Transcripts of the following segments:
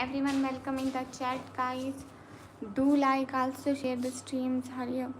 everyone, welcome in the chat, guys. Do like, also share the streams. Hurry up.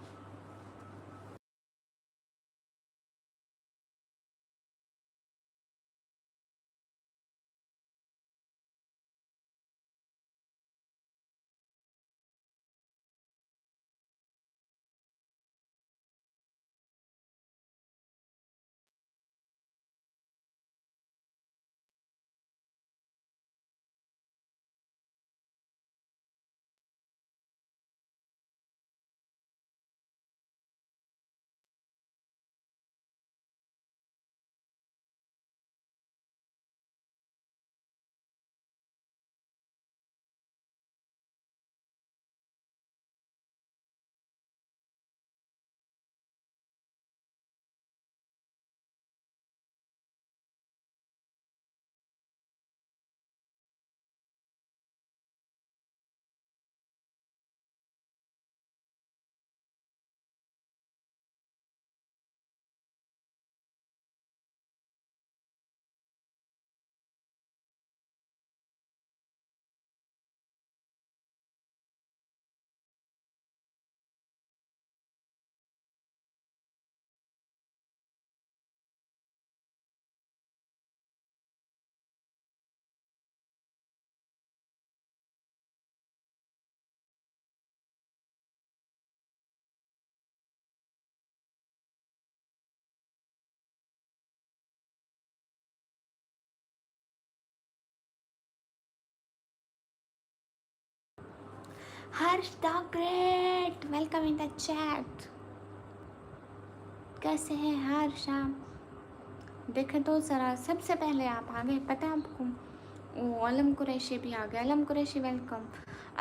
Harsh the Great, welcome in the chat. कैसे हैं हर्ष आप? देखें तो ज़रा, सबसे पहले आप आ गए, पता है आपको? ओ, अलम कुरैशी भी आ गया। अलम कुरैशी वेलकम।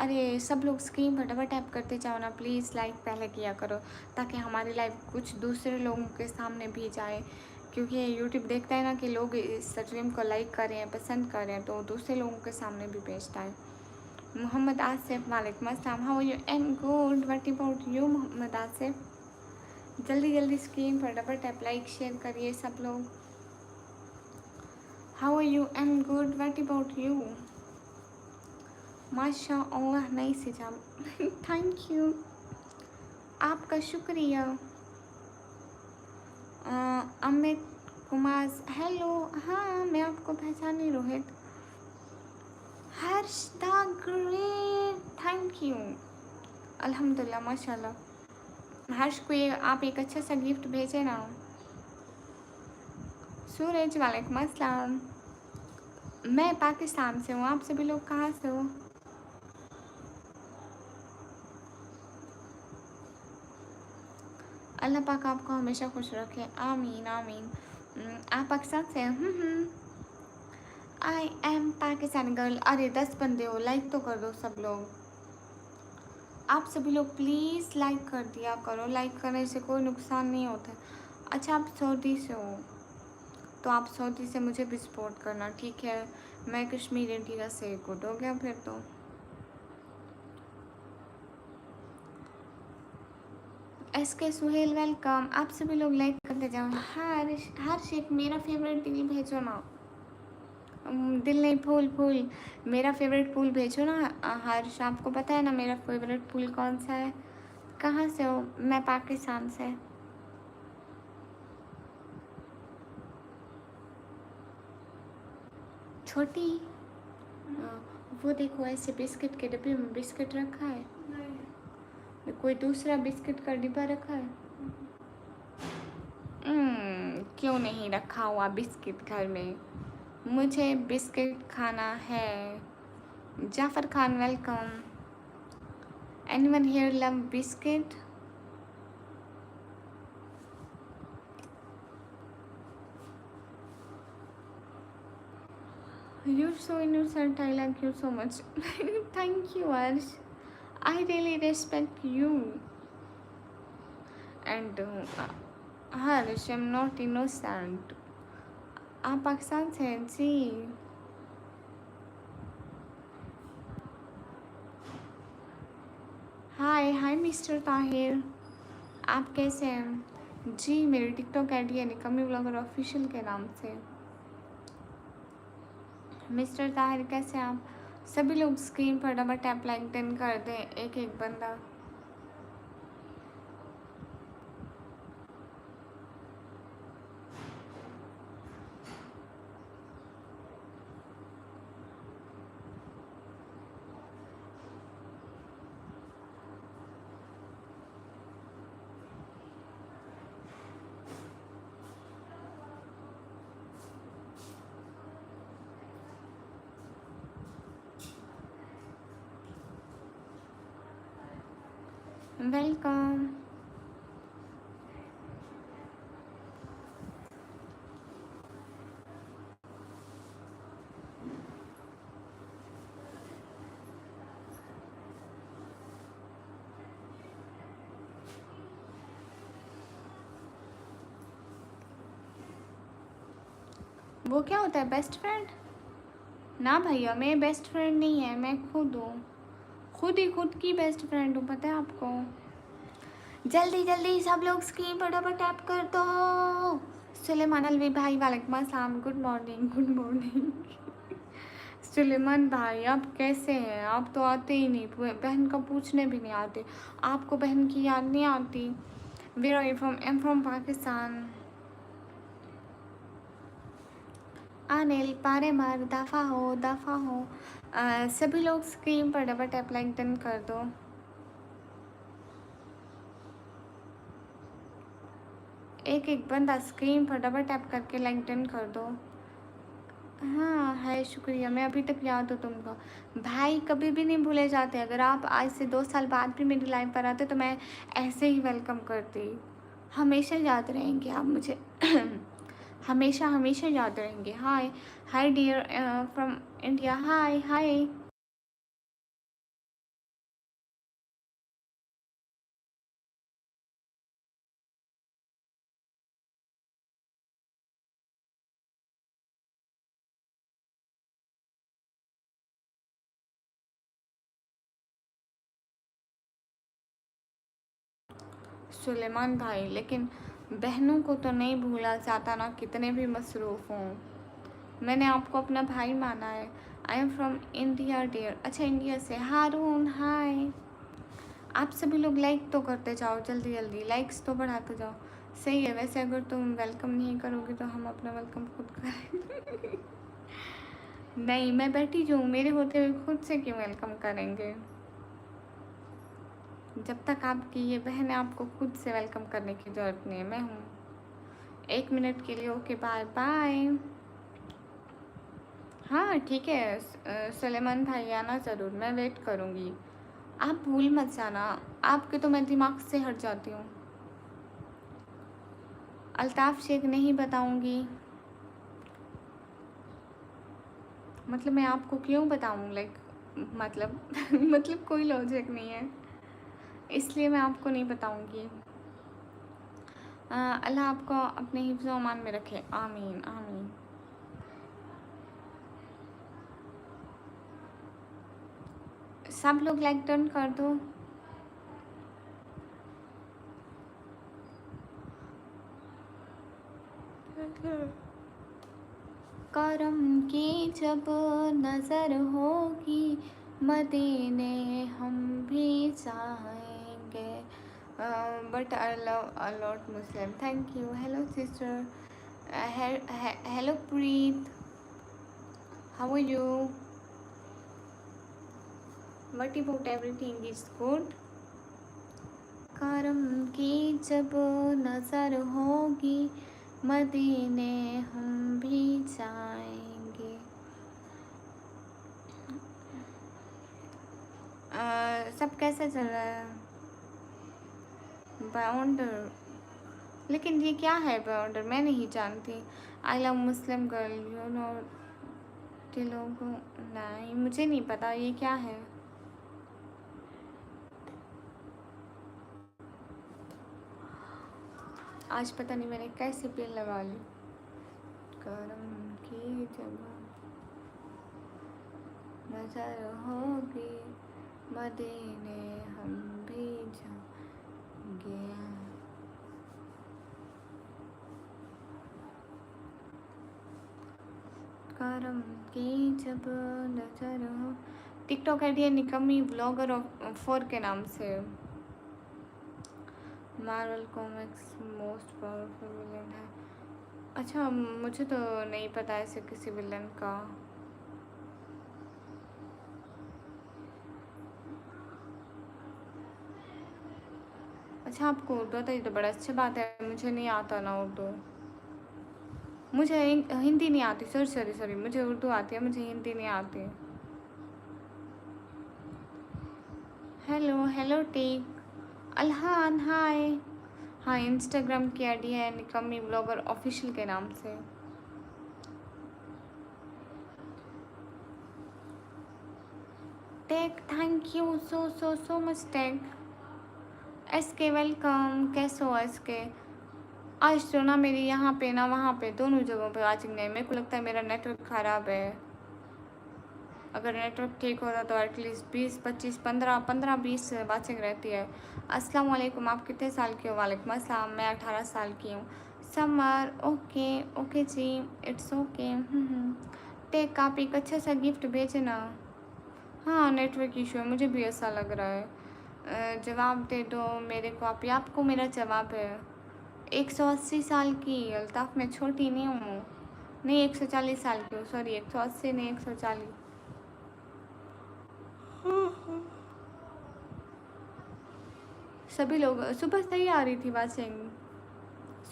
अरे सब लोग स्क्रीन पर डबल टैप करते जाओ ना प्लीज़, लाइक पहले किया करो ताकि हमारी लाइव कुछ दूसरे लोगों के सामने भी जाए, क्योंकि यूट्यूब देखता है ना कि लोग इस स्ट्रीम को लाइक कर रहे हैं, पसंद कर रहे हैं, तो दूसरे लोगों के सामने भी भेजता है। मोहम्मद आसिफ, वालेकुम अस्सलाम। How are you? Am good, what about you Mohammad Asif? जल्दी जल्दी स्क्रीन पर डबल टैप, लाइक शेयर करिए सब लोग। How are you? Am good, what about you? माशा अल्लाह, नई से जाम। थैंक यू, आपका शुक्रिया। अमित कुमार, हेलो। हाँ, मैं आपको पहचानी, Rohit. Harsh the great, thank you. अल्हम्दुलिल्लाह, माशाल्लाह। हर्ष को ये आप एक अच्छा सा गिफ्ट भेजे ना। सूरज, वालेकुम अस्सलाम। मैं पाकिस्तान से हूँ, आप सभी लोग कहाँ से हो? अल्लाह पाक आपको हमेशा खुश रखे, आमीन आमीन। आप पाकिस्तान से हैं? I M Pakistani girl. अरे 10 बंदे हो, लाइक तो कर दो सब लोग। आप सभी लोग प्लीज़ लाइक कर दिया करो, लाइक करने से कोई नुकसान नहीं होता। अच्छा, आप सऊदी से हो तो आप सऊदी से मुझे भी सपोर्ट करना, ठीक है? मैं कश्मीर इंडिया से, गुड हो गया फिर तो। एस के सुहेल, वेलकम। आप सभी लोग लाइक करते जाओ। हर एक मेरा फेवरेट दिल भेजो ना। दिल नहीं, फूल फूल, मेरा फेवरेट फूल भेजो ना। हर्ष, आपको पता है ना मेरा फेवरेट फूल कौन सा है? कहाँ से हो? मैं पाकिस्तान से। छोटी, वो देखो ऐसे बिस्किट के डिब्बे में बिस्किट रखा है। नहीं, कोई दूसरा बिस्किट का डिब्बा रखा है? क्यों नहीं रखा हुआ बिस्किट घर में? मुझे बिस्किट खाना है। Jafar Khan, welcome. Anyone here love biscuit? You're so innocent. I like you so much. Thank you, Arsh. I really respect you. And Harsh, I'm not innocent. आप पाकिस्तान से हैं जी? हाय हाय मिस्टर ताहिर, आप कैसे हैं जी? मेरी टिकटॉक आईडी है निकम्मी ब्लॉगर ऑफिशियल के नाम से। मिस्टर ताहिर कैसे हैं आप? सभी लोग स्क्रीन पर डबल टैप लाइक डन कर दें, एक एक बंदा। वेलकम। वो क्या होता है बेस्ट फ्रेंड? ना भैया, मैं बेस्ट फ्रेंड नहीं है, मैं खुद हूँ, खुद ही खुद की बेस्ट फ्रेंड हूँ, पता है आपको। जल्दी जल्दी सब लोग स्क्रीन पर डबल टैप कर दो। सुलेमान अलवी भाई वालेकुम अस्सलाम, good morning good morning. Suleman भाई आप कैसे हैं? आप तो आते ही नहीं, बहन का पूछने भी नहीं आते। आपको बहन की याद नहीं आती? Where are you from? I am from Pakistan. Anil पारे मार, दफ़ा हो दफ़ा हो। सभी लोग स्क्रीन पर डबल टैप लाइक डन कर दो। एक एक बंदा स्क्रीन पर डबल टैप करके लाइक डन कर दो। हाँ है, शुक्रिया। मैं अभी तक याद हूँ तुमको भाई, कभी भी नहीं भूले जाते। अगर आप आज से 2 साल बाद भी मेरी लाइफ पर आते तो मैं ऐसे ही वेलकम करती। हमेशा याद रहेंगे आप मुझे। हमेशा हमेशा याद रहेंगे। हाय हाय डियर फ्रॉम इंडिया, हाय हाय। सुलेमान भाई, लेकिन बहनों को तो नहीं भूला जाता ना, कितने भी मसरूफ़ हों। मैंने आपको अपना भाई माना है। I am from India dear. अच्छा, इंडिया से। हारून हाय। आप सभी लोग लाइक तो करते जाओ, जल्दी जल्दी लाइक्स तो बढ़ाते जाओ। सही है। वैसे अगर तुम वेलकम नहीं करोगे तो हम अपना वेलकम खुद करेंगे। नहीं, मैं बैठी जो हूँ, मेरे होते हुए खुद से क्यों वेलकम करेंगे? जब तक आपकी ये बहन है, आपको खुद से वेलकम करने की ज़रूरत नहीं है। मैं हूँ। 1 मिनट के लिए ओके, बाय बाय। हाँ ठीक है। सुलेमान भाई आना ज़रूर, मैं वेट करूँगी। आप भूल मत जाना, आपके तो मैं दिमाग से हट जाती हूँ। अल्ताफ़ शेख नहीं बताऊँगी। मतलब मैं आपको क्यों बताऊँ, लाइक मतलब मतलब कोई लॉजिक नहीं है, इसलिए मैं आपको नहीं बताऊँगी। अल्लाह आपको अपने हिफ्ज़ व अमान में रखे, आमीन आमीन। सब लोग लाइक डन कर दो। करम की जब नज़र होगी, मदीने हम भी जाएंगे। But I love a lot Muslim. Thank you. Hello sister. Hello Preet, how are you? What about everything is good? करम की जब नज़र होगी, मदीने हम भी जाएंगे। सब कैसा चल रहा है? बाउंडर, लेकिन ये क्या है बाउंडर? मैं नहीं जानती। I love Muslim girl, you know Telugu. नहीं, मुझे नहीं पता ये क्या है। आज पता नहीं मैंने कैसे पेन लगा ली। करम की जब नजर होगी, मदीने हम भी जाएंगे। करम की जब नजर हो। टिकटॉक आईडी है निकम्मी ब्लॉगर ऑफ 4 के नाम से। Marvel comics most powerful villain है। अच्छा मुझे तो नहीं पता ऐसे किसी विलन का। अच्छा आपको उर्दू आता है तो बड़ा अच्छी बात है, मुझे नहीं आता ना उर्दू। मुझे हिंदी नहीं आती, सॉरी सॉरी सॉरी, मुझे उर्दू आती है, मुझे हिंदी नहीं आती। हेलो हेलो टेक अल्हान हाय। हाँ इंस्टाग्राम की आईडी है निकम्मी ब्लॉगर ऑफिशियल के नाम से। Take thank you so so so much take. SK welcome, कैसे हो एसके? आज तो ना मेरी यहाँ पे ना वहाँ पे दोनों जगहों पे वाचिंग नहीं, मेरे को लगता है मेरा नेटवर्क ख़राब है। अगर नेटवर्क ठीक होता तो एटलीस्ट 20 25 15 15 20 वाचिंग रहती है। अस्सलाम वालेकुम, आप कितने साल के हो? वालेकुम अस्सलाम, मैं 18 साल की हूँ। समर ओके ओके जी, इट्स ओके। टेक आप एक अच्छा सा गिफ्ट भेजे ना। हाँ नेटवर्क इशू है, मुझे भी ऐसा लग रहा है। जवाब दे दो मेरे को आप, या आपको मेरा जवाब है। 180 साल की अल्ताफ़, मैं छोटी नहीं हूँ। नहीं 140 साल की हूँ, सॉरी 180 नहीं 140। सभी लोग सुबह सही आ रही थी वाचिंग,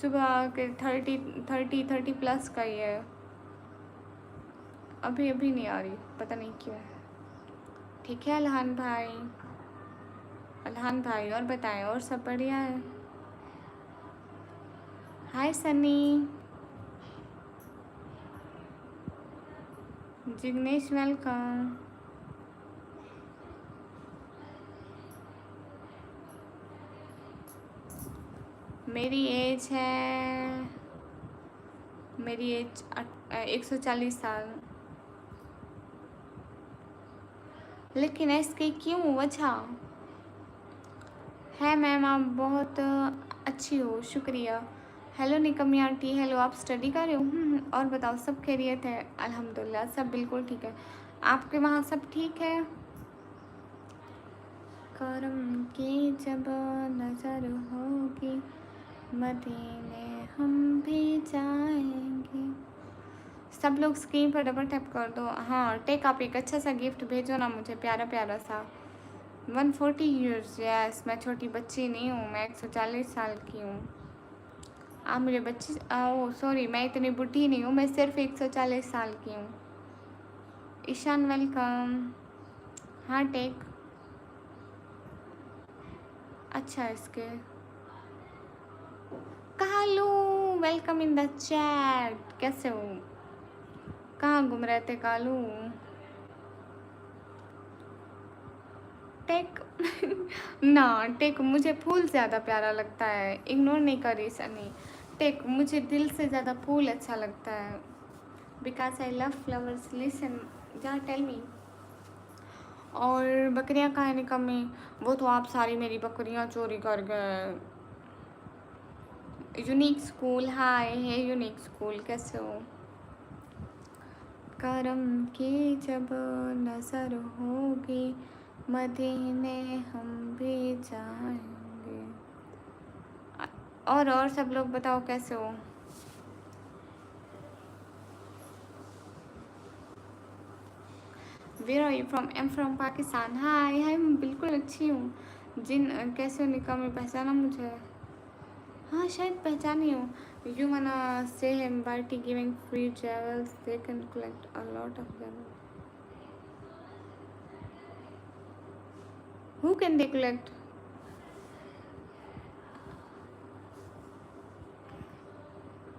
सुबह के 30 प्लस का ही है। अभी अभी नहीं आ रही, पता नहीं क्यों। ठीक है अल्हान भाई, अल्हान भाई और बताएं, और सब बढ़िया है? हाय सनी, जिग्नेश वेलकम। मेरी एज है, मेरी एज 140 साल। लेकिन इसकी क्यों वजह है? मैम आप बहुत अच्छी हो, शुक्रिया। हेलो निकम्मी आंटी, हेलो आप स्टडी कर रहे हो? और बताओ सब खैरियत है? अल्हम्दुलिल्लाह सब बिल्कुल ठीक है। आपके वहाँ सब ठीक है? करम की जब नज़र होगी मदीने हम भी जाएंगे। सब लोग स्क्रीन पर डबल टैप कर दो। हाँ टेक आप एक अच्छा सा गिफ्ट भेजो ना मुझे, प्यारा प्यारा सा। 140 ईयर्स, यस मैं छोटी बच्ची नहीं हूँ, मैं 140 साल की हूँ। आप मुझे बच्ची, ओ सॉरी मैं इतनी बुढ़ी नहीं हूँ, मैं सिर्फ 140 साल की हूँ। ईशान वेलकम। हाँ टेक अच्छा इसके। Kalu welcome in the chat, कैसे हो? कहाँ घूम रहे थे कालू? टेक ना टेक, मुझे फूल ज़्यादा प्यारा लगता है, इग्नोर नहीं करी सनी। टेक मुझे दिल से ज़्यादा फूल अच्छा लगता है, because I love flowers. Listen जा टेल मी। और बकरियां कहाँ है निकम्मी? वो तो आप सारी मेरी बकरियां चोरी कर गए। यूनिक स्कूल, हाय है यूनिक स्कूल, कैसे हो? करम की जब नज़र होगी मदीने हम भी जाएंगे। और सब लोग बताओ कैसे हो? Where are you from? I am from Pakistan. Hi hi मैं बिल्कुल अच्छी हूँ। जिन कैसे हो निकम्मी, पहचाना मुझे? हाँ शायद पहचानी हो। You wanna say him Barty giving free travels, they can collect a lot of them. Who can they collect?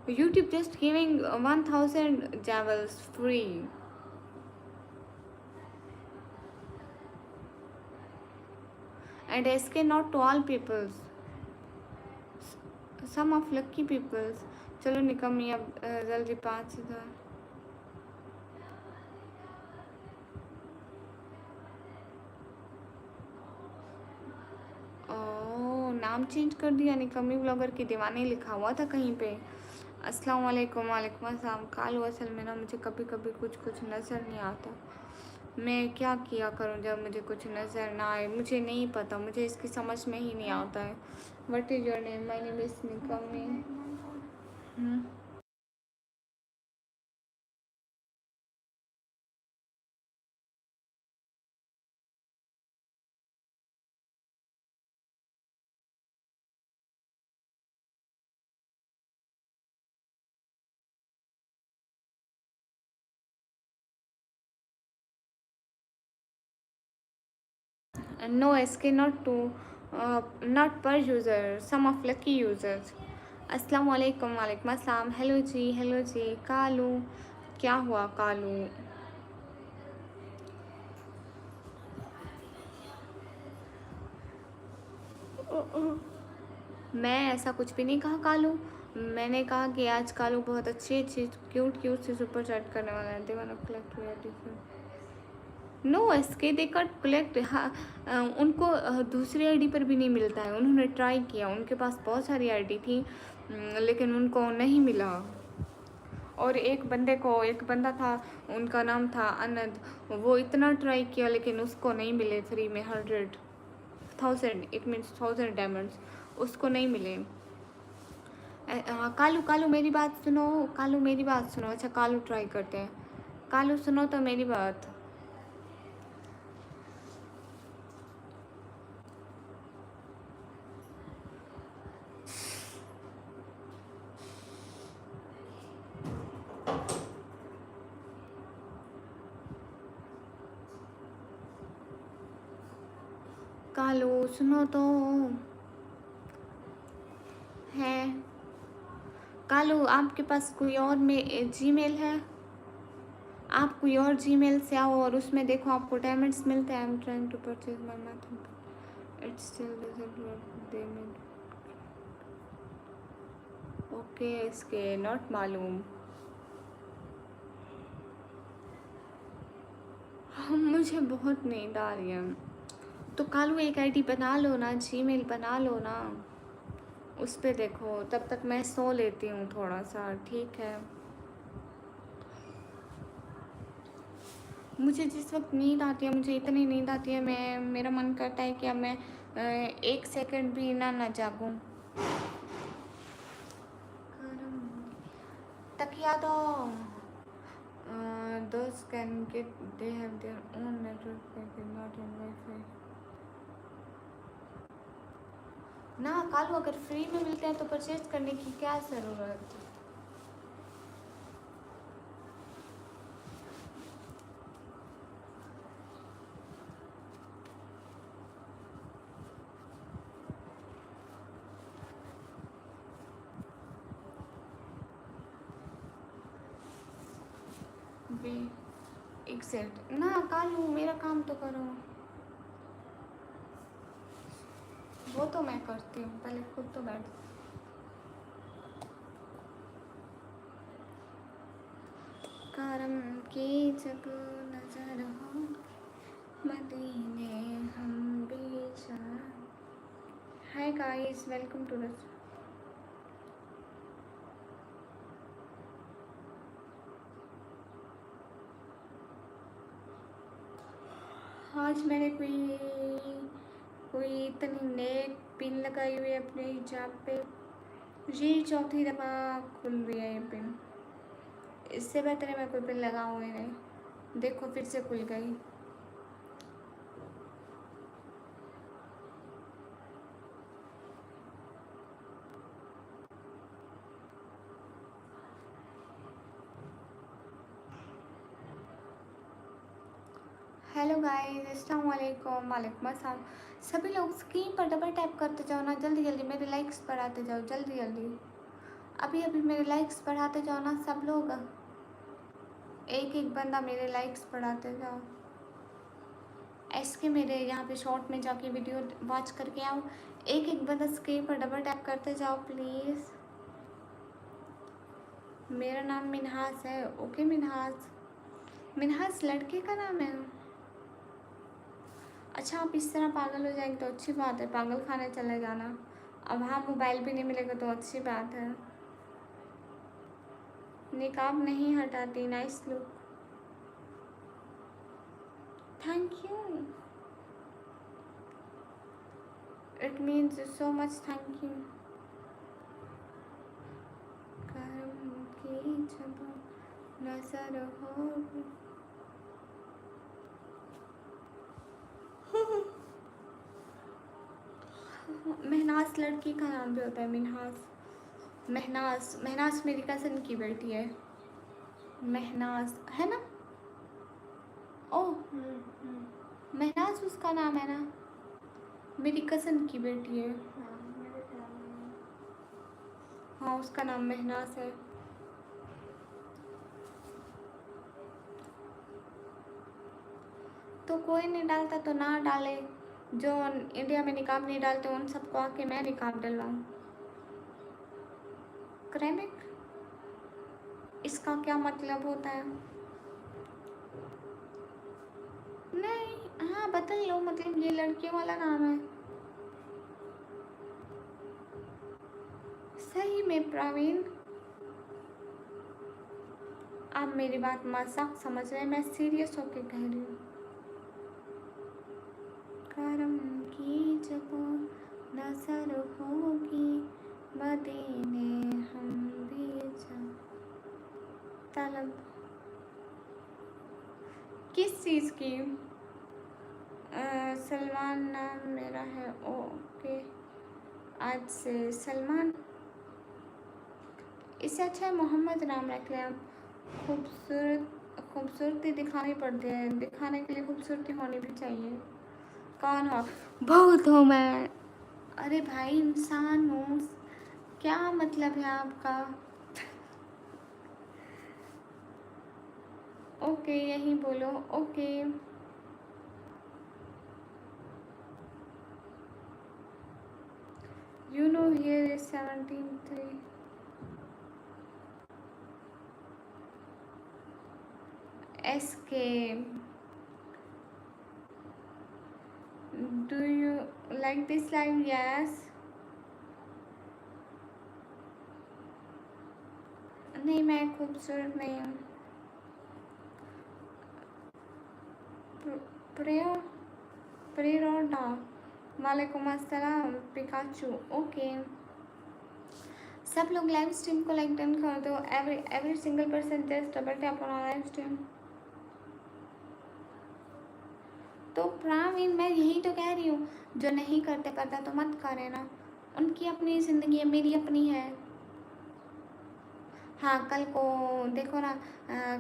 YouTube just giving 1000 javels free. And SK not to all peoples, some of lucky peoples. चलो निकम्मी अब जल्दी 5000। ओ नाम change कर दिया, निकम्मी blogger की दीवानी लिखा हुआ था कहीं पे। अस्सलाम वालेकुम। वालेकुम अस्सलाम। कालू असल में ना मुझे कभी कभी कुछ कुछ नज़र नहीं आता। मैं क्या किया करूं जब मुझे कुछ नज़र ना आए? मुझे नहीं पता, मुझे इसकी समझ में ही नहीं आता है। What is your name? My name is निकमी। No, SK not to, not per user, some of lucky users. अस्सलाम वालेकुम। वालेकुम अस्सलाम। हेलो जी कालू। क्या हुआ कालू? मैं ऐसा कुछ भी नहीं कहा कालू। मैंने कहा कि आज कालू बहुत अच्छी अच्छी क्यूट क्यूट से सुपर चैट करने वाला है। They want collect no SK they cut collect. हाँ, उनको दूसरी आईडी पर भी नहीं मिलता है। उन्होंने ट्राई किया, उनके पास बहुत सारी आईडी थी, लेकिन उनको नहीं मिला। और एक बंदा था, उनका नाम था अनंत। वो इतना ट्राई किया लेकिन उसको नहीं मिले फ्री में 100,000, इट मीन्स 1000 डायमंड्स उसको नहीं मिले। कालू कालू मेरी बात सुनो। कालू मेरी बात सुनो। अच्छा कालू ट्राई करते हैं। कालू सुनो तो मेरी बात। कालू सुनो तो। है कालू, आपके पास कोई और में जीमेल है? आप कोई और जीमेल से आओ और उसमें देखो आपको डायमंड्स मिलते हैं। I am trying to purchase my math, it's still doesn't work they में। ओके इसके नॉट मालूम। मुझे बहुत नींद आ रही है। तो कालू एक आईडी बना लो ना, जीमेल बना लो ना, उस पर देखो। तब तक मैं सो लेती हूँ थोड़ा सा, ठीक है? मुझे जिस वक्त नींद आती है, मुझे इतनी नींद आती है, मेरा मन करता है कि अब मैं 1 सेकंड भी ना जागूं। तकिया दो। those can get, they have their own network package, not on wifi. ना कालू, अगर फ्री में मिलते हैं तो परचेज करने की क्या ज़रूरत? बे एग्जैक्ट ना कालू, मेरा काम तो करो। वो तो मैं करती हूँ, पहले खुद तो बैठ। करम की जब नजर हो मदीने हम बेचार। Hi guys, welcome to the. आज मैंने कोई इतनी नेक पिन लगाई हुई है अपने हिजाब पे। ये चौथी दफ़ा खुल रही है ये पिन। इससे बेहतर है मैं कोई पिन लगाऊँ ही नहीं। देखो फिर से खुल गई। हेलो गाइस, अस्सलाम वालेकुम। वालेकुम अस्सलाम। सभी लोग स्क्रीन पर डबल टैप करते जाओ ना, जल्दी जल्दी मेरे लाइक्स बढ़ाते जाओ, जल्दी जल्दी। अभी अभी मेरे लाइक्स बढ़ाते जाओ ना सब लोग। एक एक बंदा मेरे लाइक्स बढ़ाते जाओ। ऐसे मेरे यहाँ पे शॉर्ट में जाके वीडियो वॉच करके आओ। एक एक बंदा स्क्रीन पर डबल टैप करते जाओ प्लीज़। मेरा नाम मिनहास है। ओके मिनहास। मिनहास लड़के का नाम है। अच्छा, आप इस तरह पागल हो जाएंगे तो अच्छी बात है, पागल खाने चले जाना। अब हाँ, मोबाइल भी नहीं मिलेगा तो अच्छी बात है। निकाब नहीं हटाती, nice look, thank you, it means so much, thank you. करम की जब नजर होगी। महनाज लड़की का नाम भी होता है, मिनहास, महनाज, महनाज मेरी कज़न की बेटी है, महनाज है ना। ओह महनाज उसका नाम है ना, मेरी कज़न की बेटी है। हाँ उसका नाम महनाज है। तो कोई नहीं डालता तो ना डाले, जो इंडिया में निकाब नहीं डालते उन सबको आके मैं निकाब डलवाऊँ। क्रेमिक, इसका क्या मतलब होता है? नहीं, हाँ बदल लो, मतलब ये लड़कियों वाला नाम है। सही में प्रवीण, आप मेरी बात मजाक समझ रहे हैं, मैं सीरियस होके कह रही हूँ। करम की जब नजर होगी, मदीने हम भी जा। तलब किस चीज़ की? सलमान नाम मेरा है, ओके, आज से सलमान, इससे अच्छा है मोहम्मद नाम रख लें। खूबसूरती दिखानी पड़ती है, दिखाने के लिए खूबसूरती होनी भी चाहिए। कौन हो? बहुत हूँ मैं। अरे भाई इंसान हूँ, क्या मतलब है आपका? ओके यही बोलो, okay. You know here is 17:3. Escape. Do you like this live? Yes. नहीं मैं खूबसूरत नहीं हूँ। प्रियो प्रियोडा, वालेकुम अस्सलाम पिकाचू, ओके। सब लोग लाइव स्ट्रीम को लाइक डन कर दो, every single person just double tap on live stream. तो प्रावीण मैं यही तो कह रही हूँ, जो नहीं करते पता तो मत करें ना, उनकी अपनी ज़िंदगी है, मेरी अपनी है। हाँ कल को देखो ना,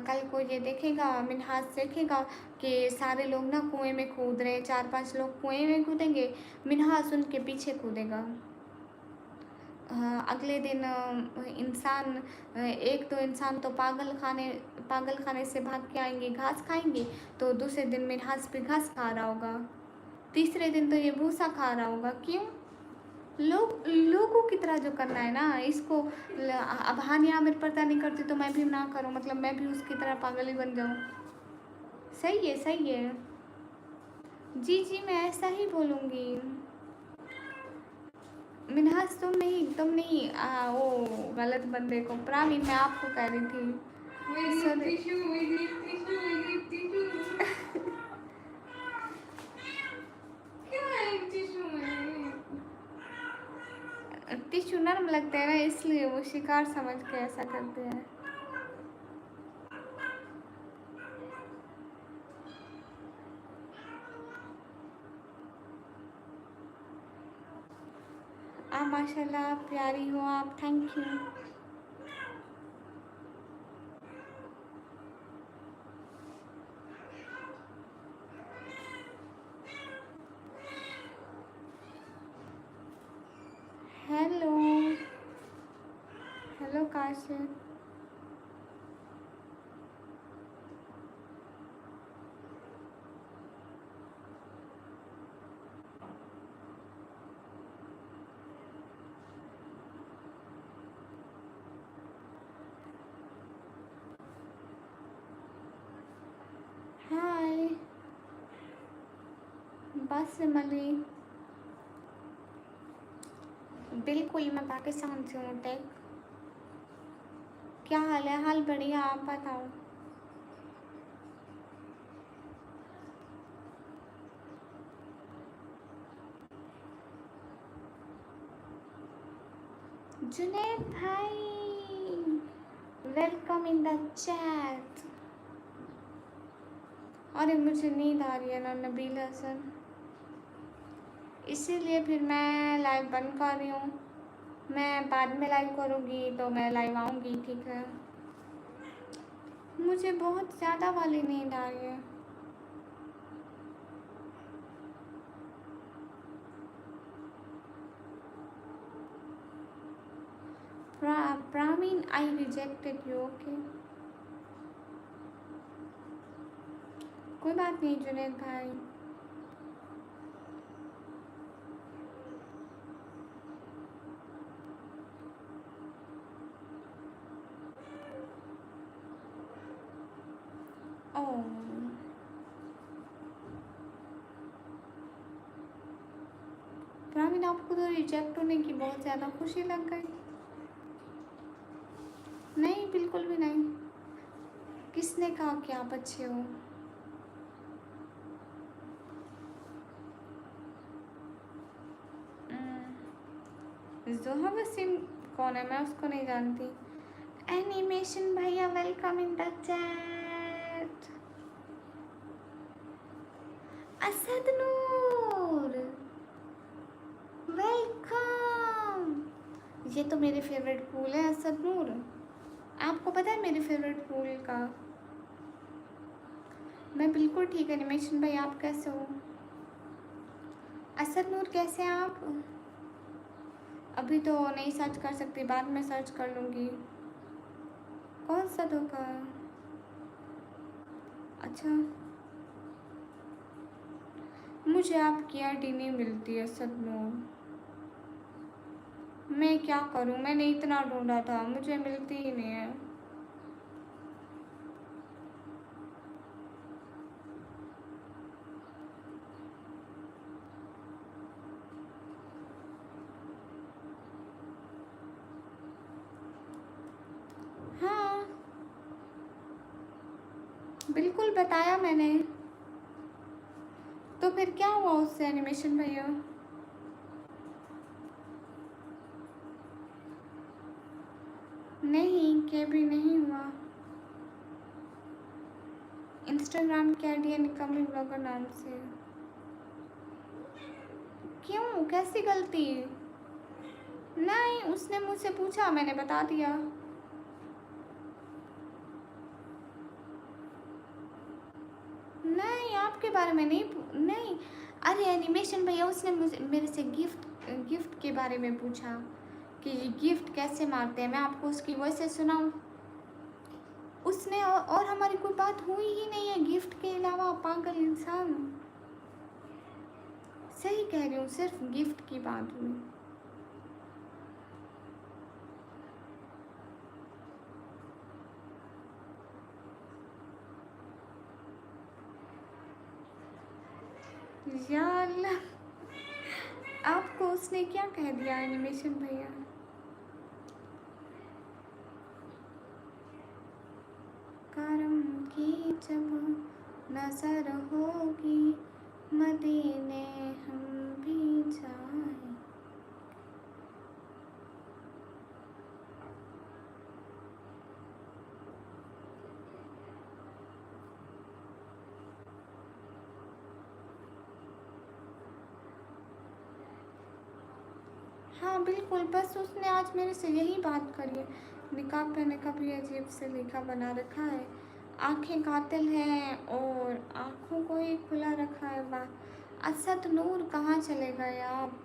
कल को ये देखेगा, मिनहाज देखेगा कि सारे लोग ना कुएं में कूद रहे, 4-5 लोग कुएं में कूदेंगे, मिनहाज उनके पीछे कूदेगा। अगले दिन इंसान, एक दो इंसान तो पागल खाने से भाग के आएंगे, घास खाएंगे, तो दूसरे दिन मिनहाज भी घास खा रहा होगा, तीसरे दिन तो ये भूसा खा रहा होगा। क्यों? लोगों की तरह जो करना है ना इसको। अब हानिया आमिर पर्दा नहीं करती तो मैं भी ना करूँ, मतलब मैं भी उसकी तरह पागल ही बन जाऊँ। सही है, सही है। जी जी मैं ऐसा ही बोलूँगी। मिनहाज तुम नहीं, वो गलत बंदे को, प्रावीण मैं आपको कह रही थी। टिश्यू नर्म लगते हैं ना, इसलिए वो शिकार समझ के ऐसा करते हैं। आप माशाल्लाह प्यारी हो आप, thank you. Hello hello Kashif, hi Basmali, बिल्कुल मैं पाकिस्तान से हूँ टेक। क्या हाल है? हाल बढ़िया, आप बताओ। जुनैद भाई, वेलकम इन द चैट। अरे मुझे नींद आ रही है ना नबील हसन, इसीलिए फिर मैं लाइव बंद कर रही हूँ। मैं बाद में लाइव करूँगी तो मैं लाइव आऊँगी, ठीक है? मुझे बहुत ज़्यादा वाली नींद आ रही है। Praveen, I rejected you, okay? कोई बात नहीं जुनैद भाई। ओह, प्रावीन आपको तो रिजेक्ट होने की बहुत ज़्यादा खुशी लग गई। नहीं, बिल्कुल भी नहीं। किसने कहा कि आप अच्छे हो? जोहा वसीम कौन है? मैं उसको नहीं जानती। एनिमेशन भैया, welcome in the chat. Asad Noor, welcome. ये तो मेरे फेवरेट फूल है असद नूर। आपको पता है मेरे फेवरेट फूल का? मैं बिल्कुल ठीक है एनिमेशन भाई, आप कैसे हो? असद नूर कैसे हैं आप? अभी तो नहीं सर्च कर सकती, बाद में सर्च कर लूँगी। कौन सा धोखा? अच्छा, मुझे आपकी आईडी नहीं मिलती है असद नूर। मैं क्या करूं? मैंने इतना ढूंढा था, मुझे मिलती ही नहीं है। हाँ, बिल्कुल बताया मैंने। तो फिर क्या हुआ उससे एनिमेशन भैया? नहीं, के भी नहीं हुआ। इंस्टाग्राम की आईडी है निकम्मी ब्लॉगर नाम से। क्यों? कैसी गलती? नहीं, उसने मुझसे पूछा, मैंने बता दिया। नहीं, आपके बारे में नहीं नहीं। अरे एनिमेशन भैया, उसने मुझे मेरे से गिफ्ट के बारे में पूछा कि गिफ्ट कैसे मारते हैं। मैं आपको उसकी वॉइस से सुनाऊं? उसने और हमारी कोई बात हुई ही नहीं है गिफ्ट के अलावा, पागल इंसान। सही कह रही हूँ, सिर्फ गिफ्ट की बात हुई। या अल्लाह, आपको उसने क्या कह दिया एनिमेशन भैया? करम की जब नजर होगी, मदीने हम भी जाए। हाँ बिल्कुल, बस उसने आज मेरे से यही बात करी है। निकाब पहने का भी अजीब से लिखा बना रखा है, आंखें कातिल हैं और आंखों को ही खुला रखा है। वाह, असद नूर कहाँ चले गए आप?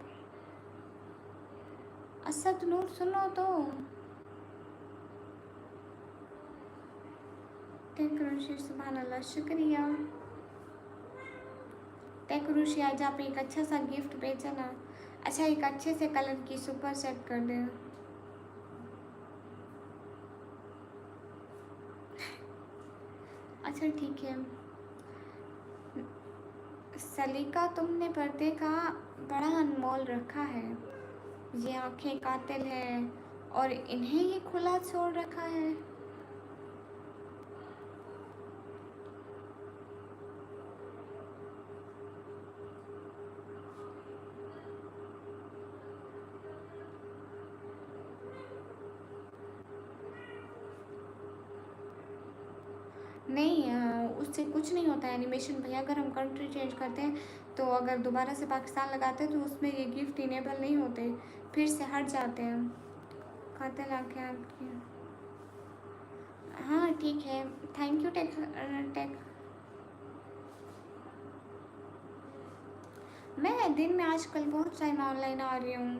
असद नूर सुनो तो। टेक ऋषि, सुभान अल्लाह, शुक्रिया। टेक ऋषि, आज आप एक अच्छा सा गिफ्ट भेजा ना। अच्छा, एक अच्छे से कलर की सुपर सेट कर देना। अच्छा ठीक है। सलीका, तुमने पर्दे का बड़ा अनमोल रखा है। ये आंखें कातिल है और इन्हें ये खुला छोड़ रखा है। नहीं, उससे कुछ नहीं होता है एनिमेशन भैया। अगर हम कंट्री चेंज करते हैं तो अगर दोबारा से पाकिस्तान लगाते हैं तो उसमें ये गिफ्ट इनेबल नहीं होते, फिर से हट जाते हैं। खाते ला के आपकी। हाँ ठीक है, थैंक यू टेक टेक। मैं दिन में आजकल बहुत टाइम ऑनलाइन आ रही हूँ,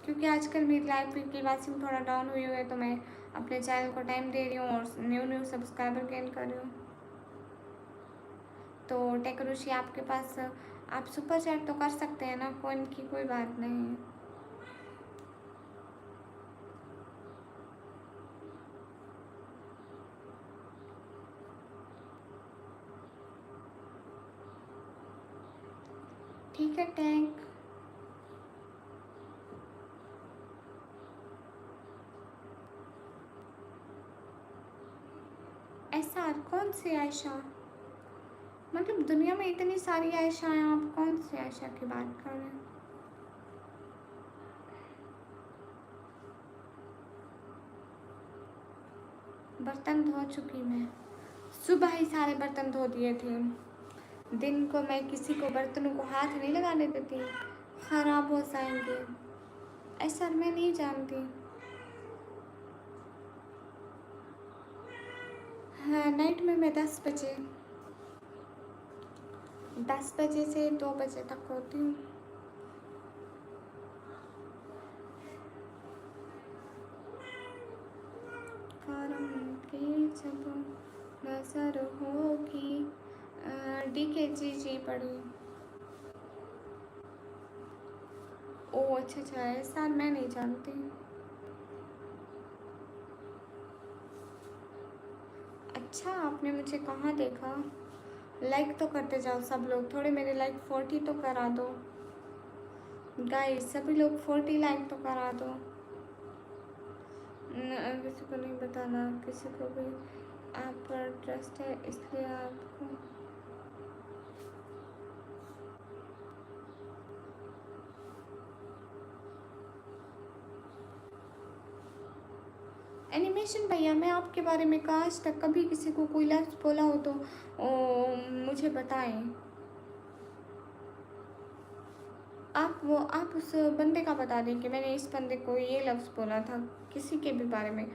क्योंकि आजकल मेरी लाइफ की वाचिंग थोड़ा डाउन हुई है, तो मैं अपने चैनल को टाइम दे रही हूँ और न्यू न्यू सब्सक्राइबर गेन कर रही हूँ। तो टेक्नोलॉजी आपके पास, आप सुपर चैट तो कर सकते हैं ना, कोई की कोई बात नहीं है। ठीक है टैंक। ऐसा कौन सी आयशा? मतलब दुनिया में इतनी सारी आयशा हैं, आप कौन सी आयशा की बात कर रहे हैं? बर्तन धो चुकी मैं, सुबह ही सारे बर्तन धो दिए थे। दिन को मैं किसी को बर्तनों को हाथ नहीं लगाने देती, खराब हो जाएंगे। ऐसा मैं नहीं जानती। हाँ नाइट में मैं 10 बजे से 2 बजे तक होती हूँ। करम की जब नजर होगी। DKG पढ़ी। ओ अच्छा अच्छा, ऐसा मैं नहीं जानती। अच्छा आपने मुझे कहाँ देखा? लाइक तो करते जाओ सब लोग, थोड़े मेरे लाइक 40 तो करा दो गाइस, सभी लोग 40 लाइक तो करा दो। किसी को नहीं बताना, किसी को भी आप पर ट्रस्ट है इसलिए आपको। एनिमेशन भैया, मैं आपके बारे में आज तक कभी किसी को कोई लफ्ज़ बोला हो तो मुझे बताएं। आप उस बंदे का बता दें कि मैंने इस बंदे को ये लफ्ज़ बोला था, किसी के भी बारे में।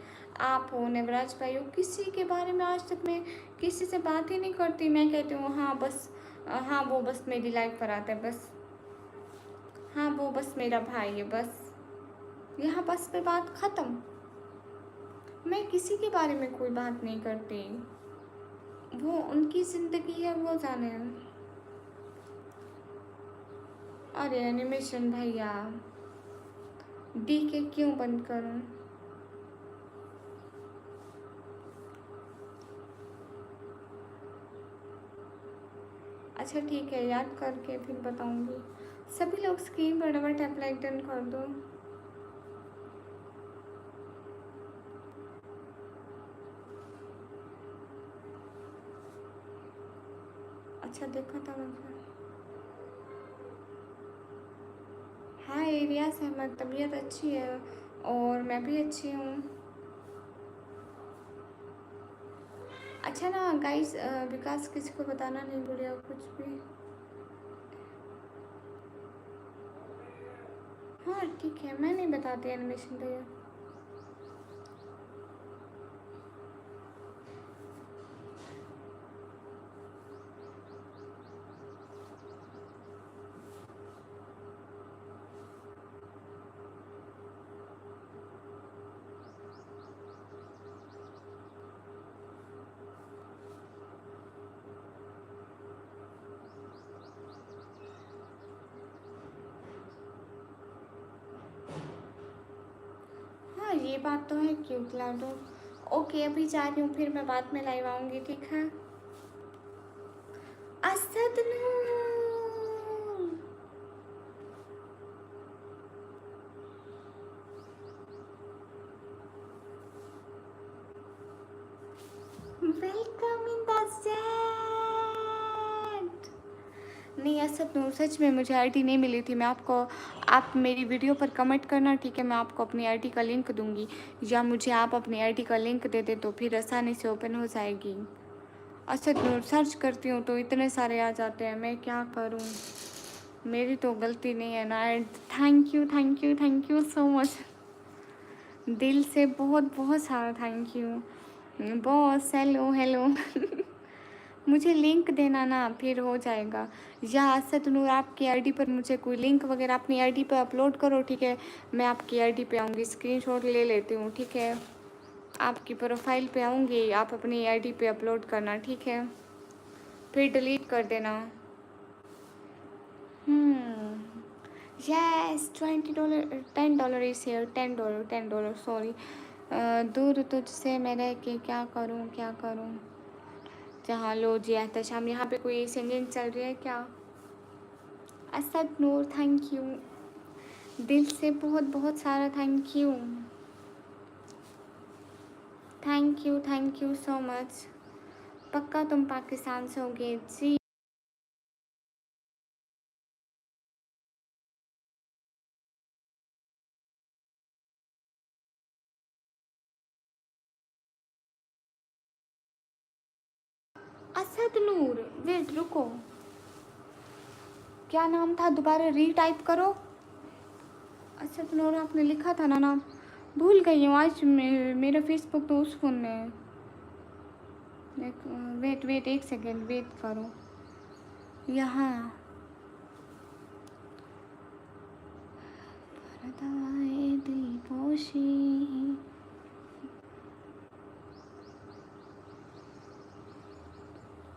आप हो, नवराज भाई हो, किसी के बारे में आज तक मैं किसी से बात ही नहीं करती। मैं कहती हूँ हाँ बस, हाँ वो बस मेरी लाइफ पर आता है बस, हाँ वो बस मेरा भाई है बस, यहाँ बस पे बात ख़त्म। मैं किसी के बारे में कोई बात नहीं करती, वो उनकी ज़िंदगी है, वो जाने। अरे एनिमेशन भैया, DK क्यों बंद करूँ? अच्छा ठीक है, याद करके फिर बताऊंगी। सभी लोग स्क्रीन पर डबल टैप लाइक डन कर दो। अच्छा देखा था मुझे। हाँ एरिया से हमारी तबीयत अच्छी है और मैं भी अच्छी हूँ। अच्छा ना गाइस, विकास किसी को बताना नहीं भूलिएगा कुछ भी। हाँ ठीक है, मैं नहीं बताती एनिमेशन भैया। हाँ ये बात तो है, क्यूट लाडो। ओके अभी जा रही हूँ, फिर मैं बाद में लाइव आऊँगी, ठीक है। Asad welcome in the chat. नहीं असद नूर, सच में मुझे आईडी नहीं मिली थी। मैं आपको, आप मेरी वीडियो पर कमेंट करना, ठीक है? मैं आपको अपनी आईडी का लिंक दूंगी, या मुझे आप अपनी आईडी का लिंक दे दे तो फिर आसानी से ओपन हो जाएगी। असद नूर सर्च करती हूँ तो इतने सारे आ जाते हैं, मैं क्या करूँ? मेरी तो गलती नहीं है ना। Thank you thank you thank you so much, दिल से बहुत बहुत सारा thank you boss. Hello hello मुझे लिंक देना ना, फिर हो जाएगा। या असद नूर आपकी आईडी पर मुझे कोई लिंक वगैरह अपनी आईडी पर अपलोड करो, ठीक है? मैं आपकी आईडी पे आऊँगी, स्क्रीनशॉट ले लेती हूँ, ठीक है? आपकी प्रोफाइल पे आऊँगी, आप अपनी आईडी पे अपलोड करना, ठीक है? फिर डिलीट कर देना। Yes $20, $10 is here, $10 sorry. दूर तुझसे मैं रह के क्या करूँ क्या करूँ, जहाँ लो जी एहतशाम। यहाँ पे कोई सिंगिंग चल रही है क्या? असद नूर थैंक यू, दिल से बहुत बहुत सारा thank you, thank you so much. पक्का तुम पाकिस्तान से होगे जी? असद नूर वेट रुको, क्या नाम था दोबारा रीटाइप करो। असद नूर आपने लिखा था ना नाम, भूल गई हूँ आज। मेरा फेसबुक तो उस फ़ोन में है। वेट वेट एक सेकेंड वेट करो। यहाँ परदाए दिल पोशी,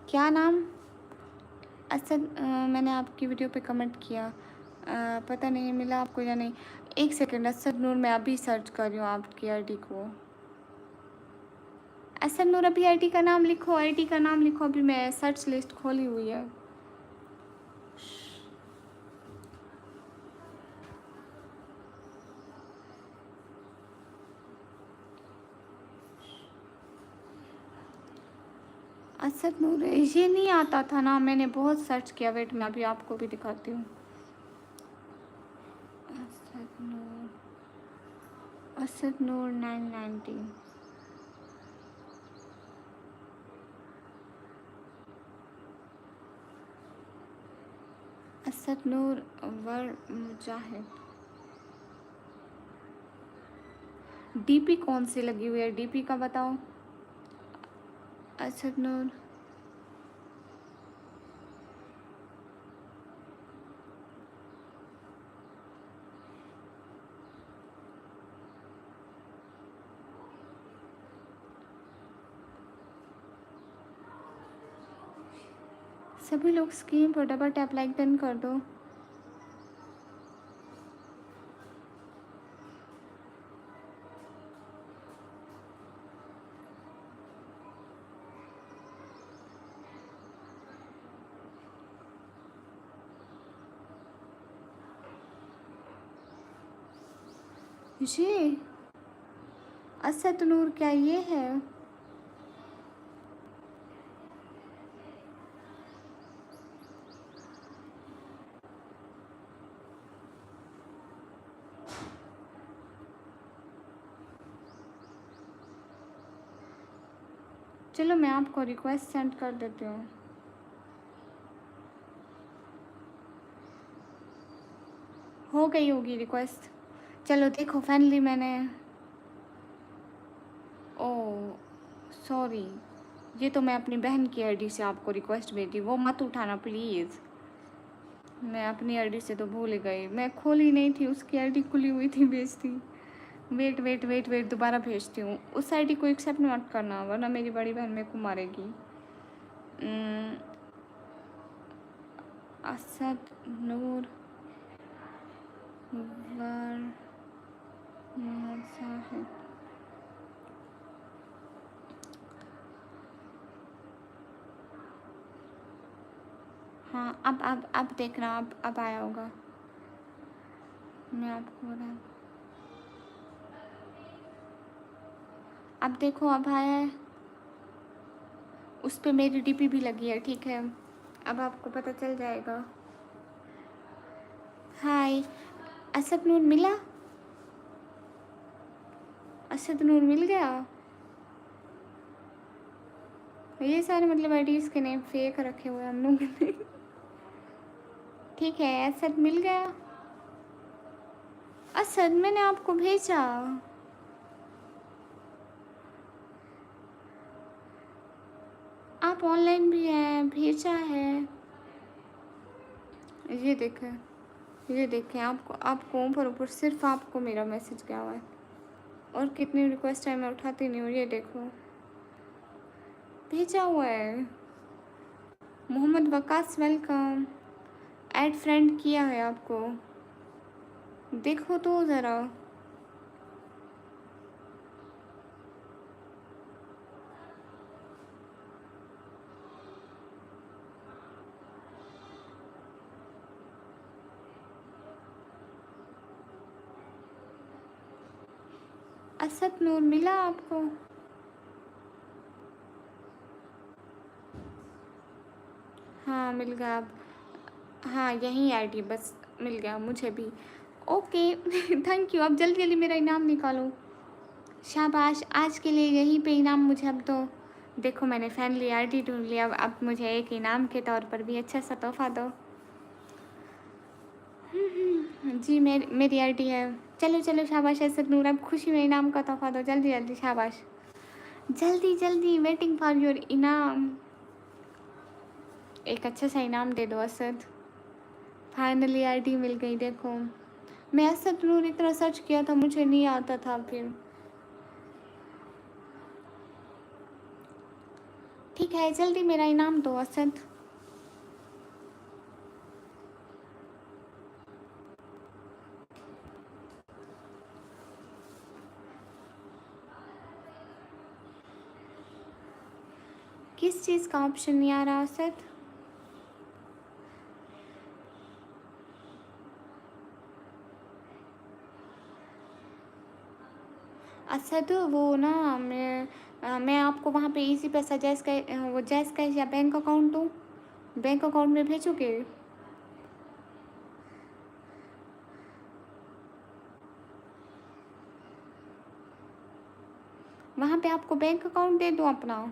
क्या नाम? असद मैंने आपकी वीडियो पे कमेंट किया, पता नहीं मिला आपको या नहीं। एक सेकेंड असद नूर, मैं अभी सर्च कर रही हूँ आपकी आईडी को। असद नूर अभी आईडी का नाम लिखो, आईडी का नाम लिखो, अभी मैं सर्च लिस्ट खोली हुई है। असद नूर ये नहीं आता था ना, मैंने बहुत सर्च किया। वेट मैं अभी आपको भी दिखाती हूँ। असद नूर, असद नूर 990। असद नूर वर मुजाहिद। डीपी कौन सी लगी हुई है, डीपी का बताओ। असद नूर सभी लोग स्क्रीन पर डबल टैप लाइक डन कर दो। ये असद नूर क्या ये है? चलो मैं आपको रिक्वेस्ट सेंड कर देती हूँ। हो गई होगी रिक्वेस्ट। चलो देखो फाइनली मैंने, ओ सॉरी, ये तो मैं अपनी बहन की आईडी से आपको रिक्वेस्ट भेजी, वो मत उठाना प्लीज़। मैं अपनी आईडी से तो भूल ही गई, मैं खोली नहीं थी, उसकी आईडी खुली हुई थी, भेजती। वेट वेट वेट वेट दोबारा भेजती हूँ। उस आईडी को एक्सेप्ट मत करना वरना मेरी बड़ी बहन मेरे को मारेगी। असद नूर वर साहिब। हाँ अब देखना, अब आया होगा, मैं आपको बता। अब देखो अब आया है। उस पे मेरी डीपी भी लगी है, ठीक है, अब आपको पता चल जाएगा। हाय, असद नूर मिला? असद नूर मिल गया? ये सारे मतलब आईडीज के नेम फेक रखे हुए हैं हम लोगों ने। ठीक है, असद मिल गया। असद मैंने आपको भेजा। आप ऑनलाइन भी हैं, भेजा है। ये देखें, ये देखें, आपको ऊपर सिर्फ आपको मेरा मैसेज गया हुआ है, और कितनी रिक्वेस्ट है मैं उठाती नहीं हूँ। ये देखो, भेजा हुआ है। Mohammad Waqas welcome, add friend किया है आपको, देखो तो ज़रा। असद नूर मिला आपको? हाँ मिल गया अब। हाँ यही आईडी बस मिल गया मुझे भी। Okay thank you. अब जल्दी जल्दी मेरा इनाम निकालो। शाबाश, आज के लिए यहीं पे इनाम मुझे। अब तो देखो मैंने फैमिली आईडी ढूंढ लिया, अब मुझे एक इनाम के तौर पर भी अच्छा सा तोहफा दो। जी मेरी आईडी है। चलो चलो शाबाश असद नूर, अब खुशी में इनाम का तोहफा दो, जल्दी जल्दी शाबाश, जल्दी जल्दी, वेटिंग फॉर योर इनाम। एक अच्छा सा इनाम दे दो असद। फाइनली आईडी मिल गई। देखो मैं असद नूर इतना सर्च किया था, मुझे नहीं आता था फिर। ठीक है, जल्दी मेरा इनाम दो असद। किस चीज़ का ऑप्शन नहीं आ रहा असद? असद वो ना, मैं आपको वहाँ पे इजी पैसा जैस का, वो जैस का या बैंक अकाउंट दूँ? बैंक अकाउंट में भेजोगे? वहाँ पे आपको बैंक अकाउंट दे दूँ अपना?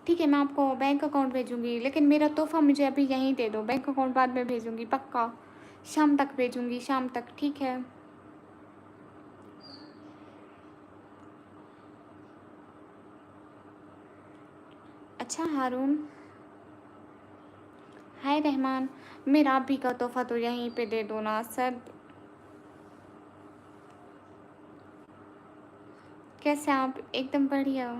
ठीक है, मैं आपको बैंक अकाउंट भेजूंगी, लेकिन मेरा तोहफा मुझे अभी यहीं दे दो। बैंक अकाउंट बाद में भेजूंगी पक्का, शाम तक भेजूंगी, शाम तक, ठीक है। अच्छा हारून, हाय रहमान, मेरा अभी का तोहफा तो यहीं पे दे दो ना सब। कैसे आप? एकदम बढ़िया।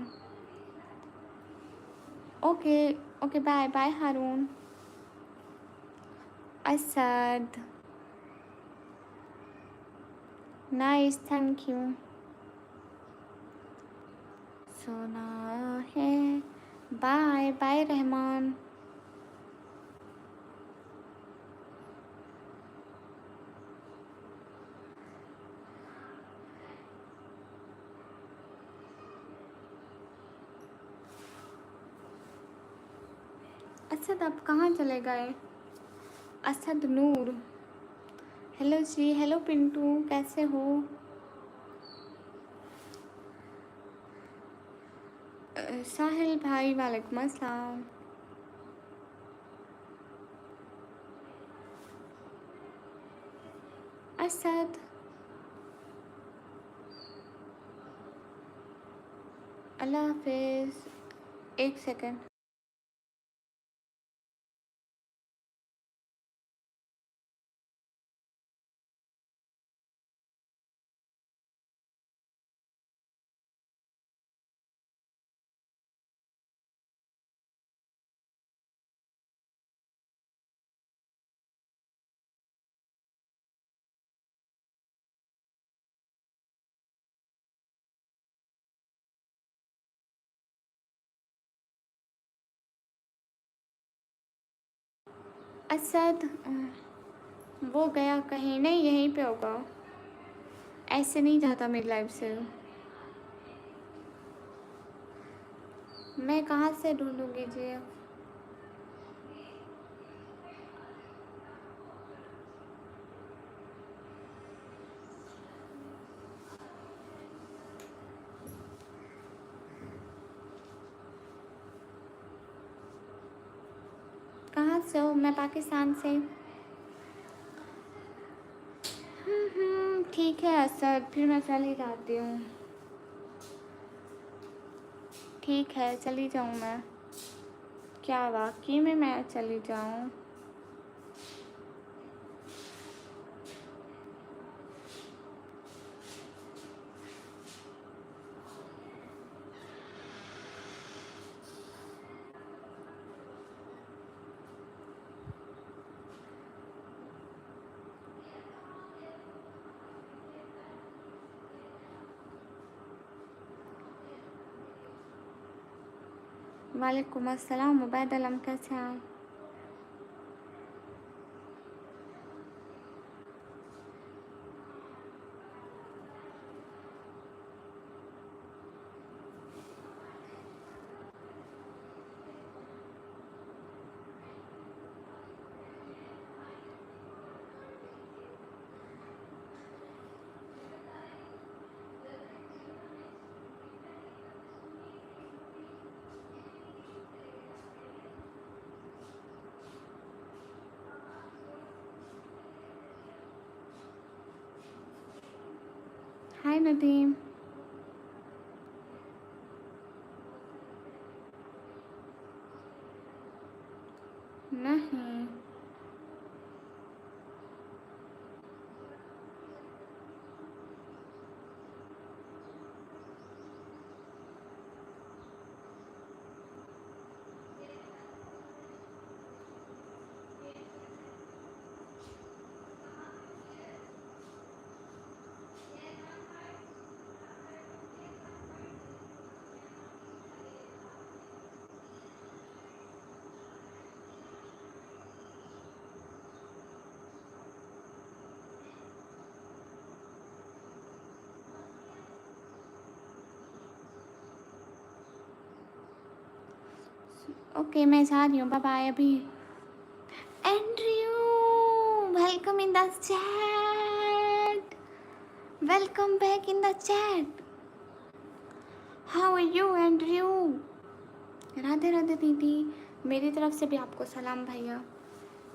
Okay okay, bye bye Haroon. Asad, nice, thank you. सुना है, बाय बाय रहमान। असद आप कहाँ चले गए? असद नूर, हेलो जी, हेलो पिंटू, कैसे हो? साहिल भाई वालेकुम अस्सलाम। असद, अल्लाह हाफिज़। एक सेकंड। असद वो गया कहीं नहीं, यहीं पे होगा। ऐसे नहीं जाता मेरी लाइफ से। मैं कहाँ से ढूंढूंगी जी? कहाँ से हो? मैं पाकिस्तान से। ठीक है असद, फिर मैं चली जाती हूँ। ठीक है चली जाऊँ मैं? क्या वाकई में मैं चली जाऊँ? वालेकुम अस्सलाम उबैद अलम, कैसे हैं आप? हाय नदीम। नहीं। ओके मैं जा रही हूँ, बाय बाय अभी। Andrew, welcome in the chat. Welcome back in the chat. How are you Andrew? Radhe Radhe दीदी, मेरी तरफ से भी आपको सलाम भैया।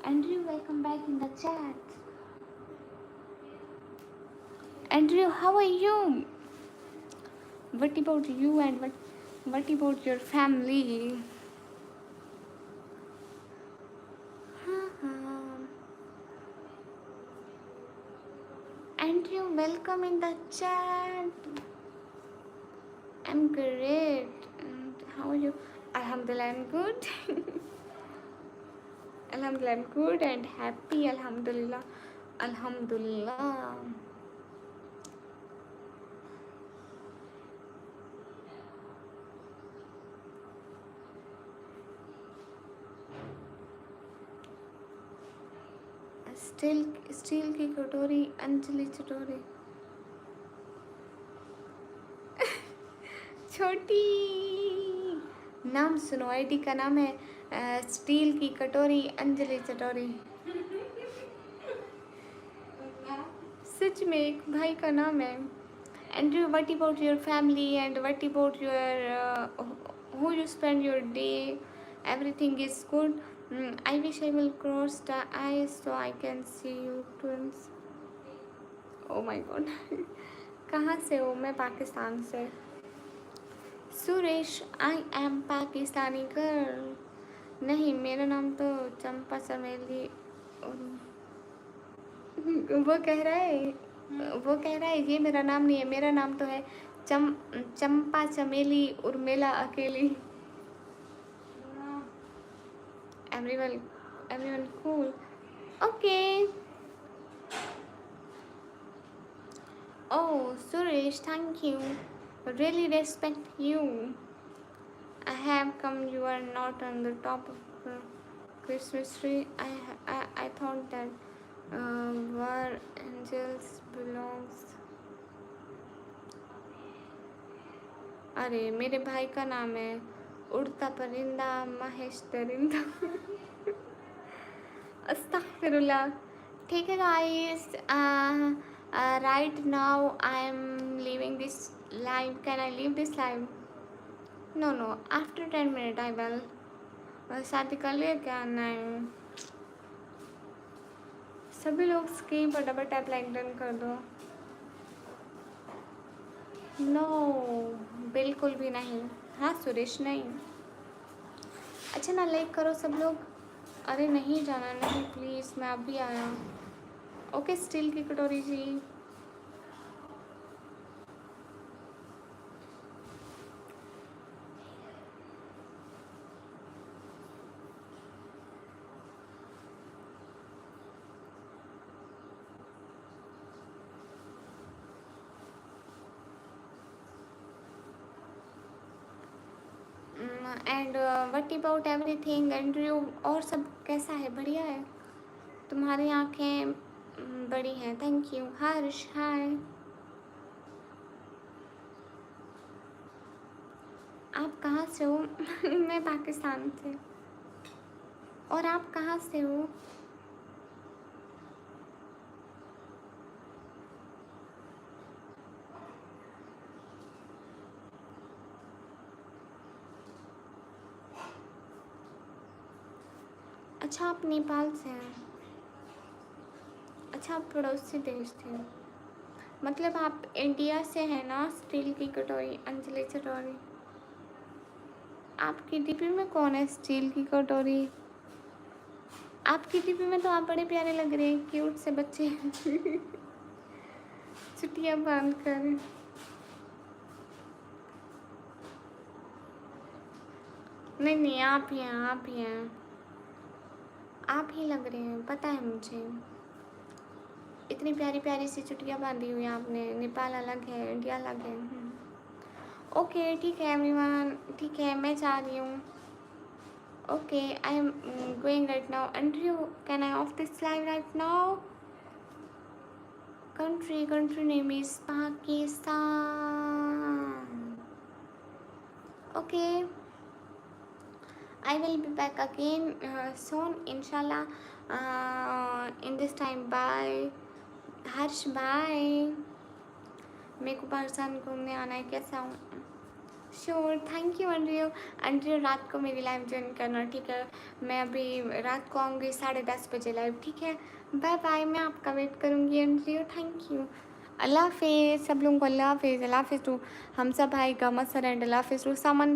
Andrew welcome back in the chat. Andrew how are you? What about you and what about your family? And you welcome in the chat. I'm great. And how are you? Alhamdulillah, I'm good. Alhamdulillah, I'm good and happy. Alhamdulillah. Alhamdulillah. Steel की कटोरी, अंजलि चटोरी। छोटी नाम सुनो, ID का नाम है steel की कटोरी अंजलि चटोरी। सच में एक भाई का नाम है। Andrew, what about your family and what about your who you spend your day? Everything is good. I wish I will cross the eyes so I can see you twins. Oh my god. कहाँ से हो? मैं पाकिस्तान से। Suresh, I am Pakistani girl. नहीं, मेरा नाम तो चंपा चमेली। वो कह रहा है ये मेरा नाम नहीं है, मेरा नाम तो है चंपा चमेली उर्मिला अकेली। everyone cool. Okay. Oh Suresh, thank you, really respect you. I have come, you are not on the top of the Christmas tree. I thought that where angels belongs. अरे मेरे भाई का नाम है उड़ता परिंदा महेश दरिंदा। अस्तगफिरुल्लाह। ठीक है guys, right now I am leaving this live. Can I leave this live? No no, after 10 minute I will. शादी कर लिया क्या? नहीं। सभी लोग स्क्रीन पर डबल टैप लाइक डन कर दो। नो, बिल्कुल भी नहीं। हाँ सुरेश, नहीं। अच्छा ना, लाइक करो सब लोग। अरे नहीं जाना, नहीं प्लीज़, मैं अभी आया। ओके, स्टील की कटोरी जी। And what about everything Andrew? और सब कैसा है? बढ़िया है? तुम्हारी आंखें बड़ी हैं, थैंक यू। हर्ष हाय। आप कहाँ से हो? मैं पाकिस्तान से। और आप कहाँ से हो? अच्छा, आप नेपाल से हैं। अच्छा, आप पड़ोसी देश थे। मतलब आप इंडिया से हैं ना? स्टील की कटोरी, अंजलि चटोरी। आपकी डीपी में कौन है स्टील की कटोरी? आपकी डीपी में तो आप बड़े प्यारे लग रहे हैं, क्यूट से बच्चे। छुट्टियां बांध कर। नहीं नहीं, आप ही हैं, आप ही हैं। आप ही लग रहे हैं, पता है मुझे। इतनी प्यारी प्यारी सी चुटिया बांधी हुई हैं आपने। नेपाल अलग है, इंडिया अलग है। ओके ठीक है एवरीवन, ठीक है, मैं जा रही हूँ। Okay, I am going right now. Andrew, can I of this live right now? Country name is Pakistan. Okay, I will be back again soon, inshallah. In this time, bye. Harsh bye. मेरे को पाकिस्तान घूमने आना है, कैसा हूँ? Sure, thank you Andrew. Andrew, रात को मेरी लाइव ज्वाइन करना, ठीक है? मैं अभी रात को आऊँगी 10:30 बजे लाइव, ठीक है? बाय बाय, मैं आपका वेट करूँगी एंड्रयू, थैंक यू। अल्लाह हाफिज़ सब लोगों को, अल्लाह हाफिज़। अल्लाह हाफिज़ टू हम सब भाई, गमत सर एंड अल्लाह हाफिज़ टू समन।